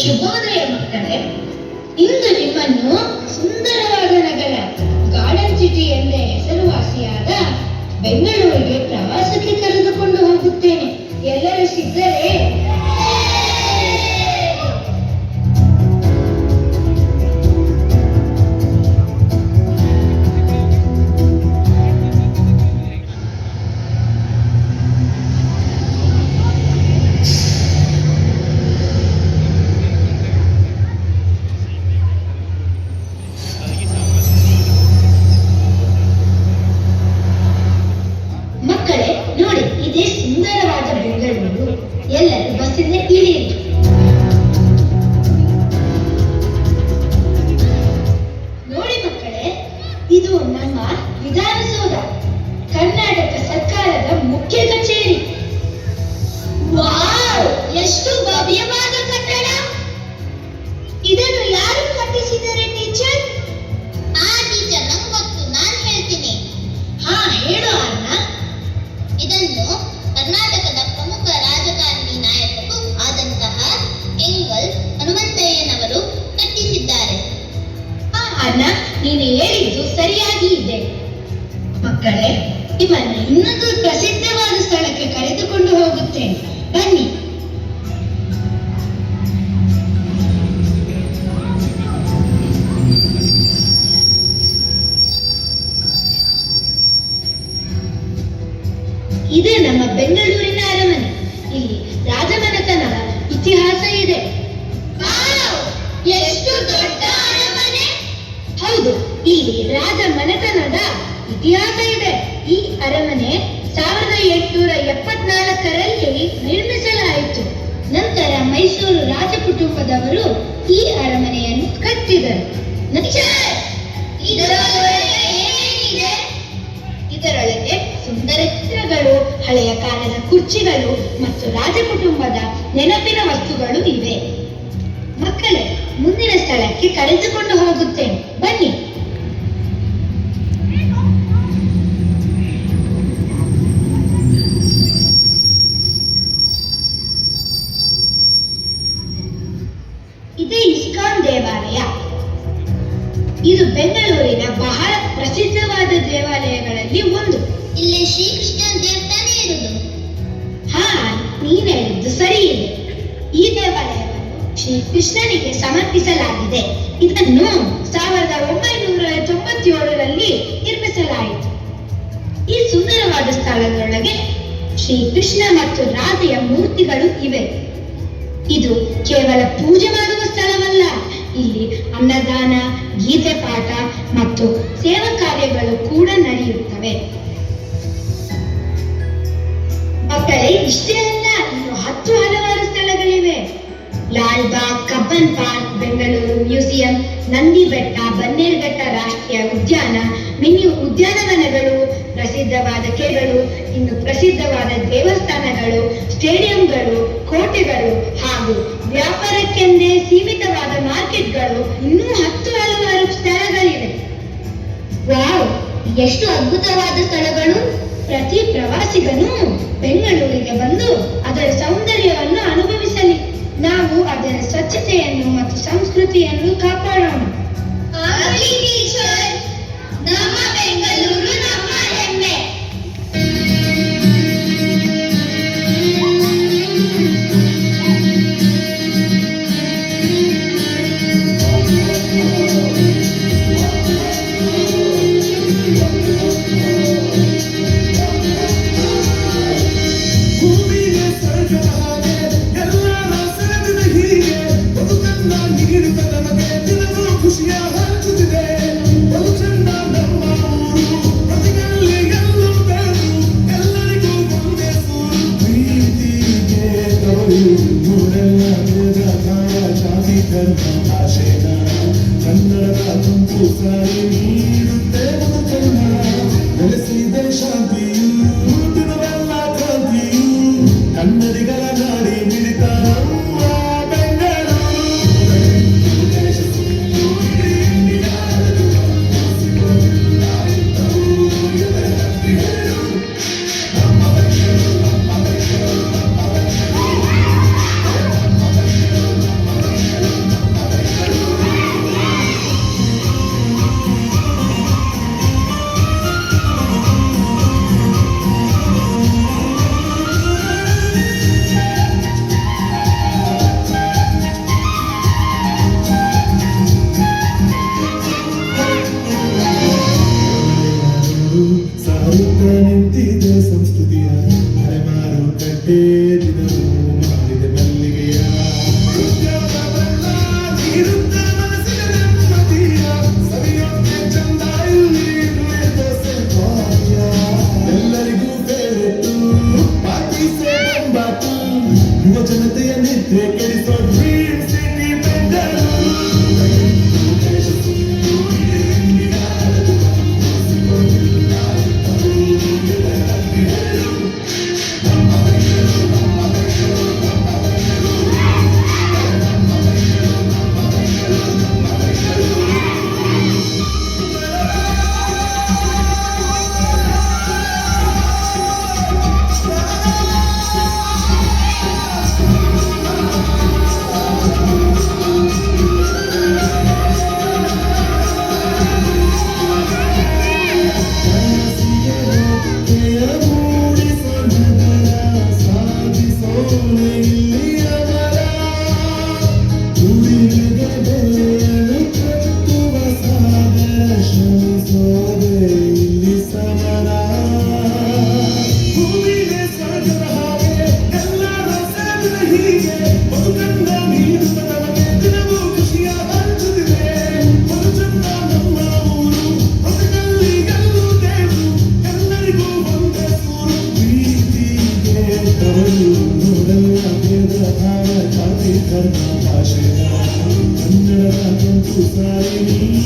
ಶುಭೋದಯ ಮಕ್ಕಳೇ. ಇಂದು ನಿಮ್ಮನ್ನು ಸುಂದರವಾದ ನಗರ ಗಾರ್ಡನ್ ಸಿಟಿ ಎಂದೇ ಹೆಸರುವಾಸಿಯಾದ ಬೆಂಗಳೂರಿಗೆ ಪ್ರವಾಸಕ್ಕೆ ಕರೆದುಕೊಂಡು ಹೋಗುತ್ತೇನೆ. ಎಲ್ಲರೂ ಸಿದ್ಧರೇ? ಮಕ್ಕಳೇ ನೋಡಿ, ಇದೇ ಸುಂದರವಾದ ಬೆಂಗಳೂರು. ಎಲ್ಲರೂ ಬಸ್ಸಿಂದ ಇಳಿಯಿರಿ. ನೋಡಿ ಮಕ್ಕಳೇ, ಇದು ನಮ್ಮ ವಿಧಾನಸೌಧ, ಕರ್ನಾಟಕ ಸರ್ಕಾರದ ಮುಖ್ಯ ಕಚೇರಿ. ವಾವ್, ಎಷ್ಟು ಭವ್ಯವಾದ ಕಟ್ಟಡ! ಇದನ್ನು ಯಾರು ಕಟ್ಟಿಸಿದ್ದಾರೆ ಟೀಚರ್? ಟೀಚರ್ ನಂಗೆ ಗೊತ್ತು, ನಾನು ಹೇಳ್ತೀನಿ. ಹಾ, ಹೇಳು ಅಣ್ಣ. ಇದನ್ನು ಕರ್ನಾಟಕದ ಪ್ರಮುಖ ರಾಜಕಾರಣಿ ನಾಯಕರು ಆದಂತಹ ಕೆಂಗಲ್ ಹನುಮಂತಯ್ಯನವರು ಕಟ್ಟಿಸಿದ್ದಾರೆ. ಅಣ್ಣ, ನೀನು ಹೇಳಿದ್ದು ಸರಿಯಾಗಿ ಇದೆ. ಮಕ್ಕಳೇ, ನಿಮ್ಮನ್ನು ಇನ್ನೊಂದು ಪ್ರಸಿದ್ಧವಾದ ಸ್ಥಳಕ್ಕೆ ಕರೆದುಕೊಂಡು ಹೋಗುತ್ತೇನೆ, ಬನ್ನಿ. ಇದೇ ನಮ್ಮ ಬೆಂಗಳೂರಿನ ಅರಮನೆ. ಇಲ್ಲಿ ರಾಜಮನೆತನದ ಇತಿಹಾಸ ಇದೆ. ಎಷ್ಟು ದೊಡ್ಡ ಅರಮನೆ! ಹೌದು, ಇಲ್ಲಿ ರಾಜಮನೆತನದ ಇತಿಹಾಸ ಇದೆ. ಈ ಅರಮನೆ 1874ರಲ್ಲಿ ನಿರ್ಮಿಸಲಾಯಿತು. ನಂತರ ಮೈಸೂರು ರಾಜ ಕುಟುಂಬದವರು ಈ ಅರಮನೆಯನ್ನು ಕಟ್ಟಿದರು. ಇದರೊಳಗೆ ಸುಂದರ ಚಿತ್ರಗಳು, ಹಳೆಯ ಕಾಲದ ಕುರ್ಚಿಗಳು ಮತ್ತು ರಾಜ ಕುಟುಂಬದ ನೆನಪಿನ ವಸ್ತುಗಳು ಇವೆ. ಮಕ್ಕಳೇ, ಮುಂದಿನ ಸ್ಥಳಕ್ಕೆ ಕರೆದುಕೊಂಡು ಹೋಗುತ್ತೇನೆ, ಬನ್ನಿ. ಇದೇ ಇಸ್ಕಾನ್ ದೇವಾಲಯ. ಇದು ಬೆಂಗಳೂರಿನ ಬಹಳ ಪ್ರಸಿದ್ಧವಾದ ದೇವಾಲಯಗಳಲ್ಲಿ ಒಂದು. ಇಲ್ಲಿ ಶ್ರೀಕೃಷ್ಣ ದೇವಸ್ಥಾನ ಇರುವುದು. ಹಾ, ನೀನು ಹೇಳಿದ್ದು ಸರಿ ಇದೆ. ಈ ದೇವಾಲಯವನ್ನು ಶ್ರೀಕೃಷ್ಣನಿಗೆ ಸಮರ್ಪಿಸಲಾಗಿದೆ. ಇದನ್ನು 1997ರಲ್ಲಿ ನಿರ್ಮಿಸಲಾಯಿತು. ಈ ಸುಂದರವಾದ ಸ್ಥಳದೊಳಗೆ ಶ್ರೀಕೃಷ್ಣ ಮತ್ತು ರಾಧೆಯ ಮೂರ್ತಿಗಳು ಇವೆ. ಇದು ಕೇವಲ ಪೂಜೆ ಮಾಡುವ ಸ್ಥಳವಲ್ಲ. ಇಲ್ಲಿ ಅನ್ನದಾನ, ಗೀತೆ ಪಾಠ ಮತ್ತು ಸೇವಾ ಕಾರ್ಯಗಳು ಕೂಡ ನಡೆಯುತ್ತವೆ. ಮಕ್ಕಳೇ, ಇಷ್ಟೇ ಅಲ್ಲ, ಇನ್ನು ಹಲವಾರು ಸ್ಥಳಗಳಿವೆ. Lal Bagh, Cubbon park, Bengaluru museum, Nandi Betta, Bannerghatta ರಾಷ್ಟ್ರೀಯ ಉದ್ಯಾನ, ಮಿನಿ ಉದ್ಯಾನವನಗಳು, ಪ್ರಸಿದ್ಧವಾದ ಕೆರೆಗಳು, ಇನ್ನು ಪ್ರಸಿದ್ಧವಾದ ದೇವಸ್ಥಾನಗಳು, ಸ್ಟೇಡಿಯಂಗಳು, ಕೋಟೆಗಳು ಹಾಗೂ ವ್ಯಾಪಾರಕ್ಕೆಂದೇ ಸೀಮಿತವಾದ ಮಾರ್ಕೆಟ್ಗಳು, ಇನ್ನೂ ಹಲವಾರು ಸ್ಥಳಗಳಿವೆ. ವಾವ್, ಎಷ್ಟು ಅದ್ಭುತವಾದ ಸ್ಥಳಗಳು! ಪ್ರತಿ ಪ್ರವಾಸಿಗನು ಬೆಂಗಳೂರಿಗೆ ಬಂದು ಅದರ ಸೌಂದರ್ಯವನ್ನು ಅನುಭವಿಸಲಿ. ನಾವು ಅದರ ಸ್ವಚ್ಛತೆಯನ್ನು ಮತ್ತು ಸಂಸ್ಕೃತಿಯನ್ನು ಕಾಪಾಡೋಣ. ನಮ್ಮ ಬೆಂಗಳೂರು ನಮ್ಮ ಹೆಮ್ಮೆ. ಕನ್ನಡದ ತುಂಬು ಸಾರಿ ನೀಡುತ್ತೆ ಬೆಳೆಸಿದೆ ಶಾಂತಿಯು, ದಿನವೆಲ್ಲ ಕ್ರಾಂತಿಯು, ಕನ್ನಡಿಗರ ನಾಡಿ ಮಿಡಿತ ನಮ್ಮ ಬೆಂಗಳೂರು. ನಿದ್ರೆ ಕೆಡಿಸೋ ಡ್ರೀಮ್ ಸಿಟಿ ಬೆಂಗಳೂರು ಕನ್ನಡ ಸಾರಿ